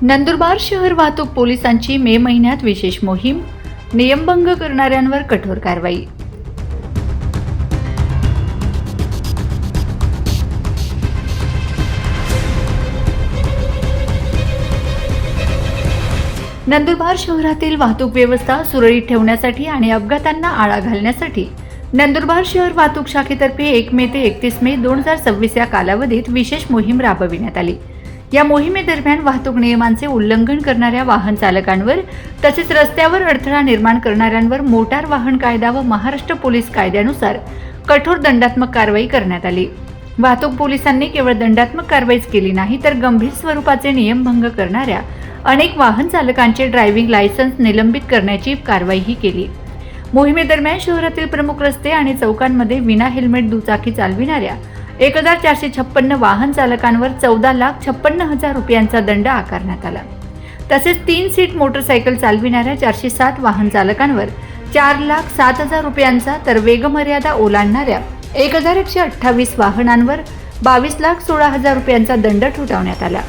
नंदुरबार शहर वाहतूक पोलिसांची मे महिन्यात विशेष मोहीम, नियमभंग करणाऱ्यांवर कठोर कारवाई। नंदुरबार शहरातील वाहतूक व्यवस्था सुरळीत ठेवण्यासाठी आणि अपघातांना आळा घालण्यासाठी नंदुरबार शहर वाहतूक शाखेतर्फे 1 मे ते 31 मे 2026 या कालावधीत विशेष मोहीम राबविण्यात आली। या मोहिमेदरम्यान वाहतूक नियमांचे उल्लंघन करणाऱ्या वाहन चालकांवर तसेच रस्त्यावर अडथळा निर्माण करणाऱ्यांवर मोटार वाहन कायदा व महाराष्ट्र पोलीस कायद्यानुसार कठोर दंडात्मक कारवाई करण्यात आली। वाहतूक पोलिसांनी केवळ दंडात्मक कारवाईच केली नाही तर गंभीर स्वरूपाचे नियमभंग करणाऱ्या अनेक वाहन चालकांचे ड्रायव्हिंग लायसन्स निलंबित करण्याची कारवाईही केली। मोहिमेदरम्यान शहरातील प्रमुख रस्ते आणि चौकांमध्ये विना हेल्मेट दुचाकी चालविणाऱ्या 1456 वाहन चालकांवर 14,56,000 रुपयांचा दंड आकारण्यात आला। तसेच 3 सीट मोटरसायकल चालविणाऱ्या 407 वाहन चालकांवर 4,07,000 रुपयांचा तर वेगमर्यादा ओलांडणाऱ्या 1,128 वाहनांवर 22,16,000 रुपयांचा दंड ठोठावण्यात आला।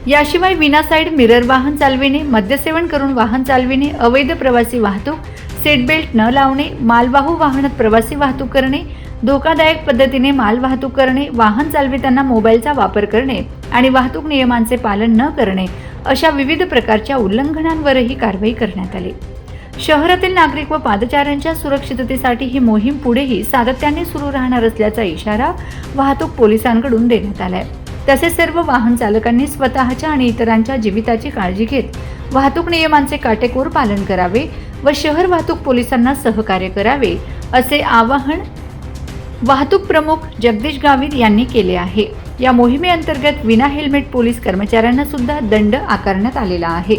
याशिवाय विना साईड मिरर वाहन चालविणे, मद्यसेवन करून वाहन चालविणे, अवैध प्रवासी वाहतूक, सीट बेल्ट न लावणे, मालवाहू वाहनात प्रवासी वाहतूक करणे, धोकादायक पद्धतीने माल वाहतूक करणे, वाहन चालविताना मोबाईलचा वापर करणे आणि वाहतूक नियमांचे पालन न करणे अशा विविध प्रकारच्या उल्लंघनांवरही कारवाई करण्यात आली। शहरातील नागरिक व पादचाऱ्यांच्या सुरक्षिततेसाठी ही मोहीम पुढेही सातत्याने सुरू राहणार असल्याचा इशारा वाहतूक पोलिसांकडून देण्यात आलाय। तसेच सर्व वाहन चालकांनी स्वतःच्या आणि इतरांच्या जीविताची काळजी घेत वाहतूक नियमांचे काटेकोर पालन करावे व शहर वाहतूक पोलिसांना सहकार्य करावे असे आवाहन वाहतूक प्रमुख जगदीश गावित यांनी केले आहे। या मोहिमेअंतर्गत विना हेल्मेट पोलीस कर्मचाऱ्यांना सुद्धा दंड आकारण्यात आलेला आहे।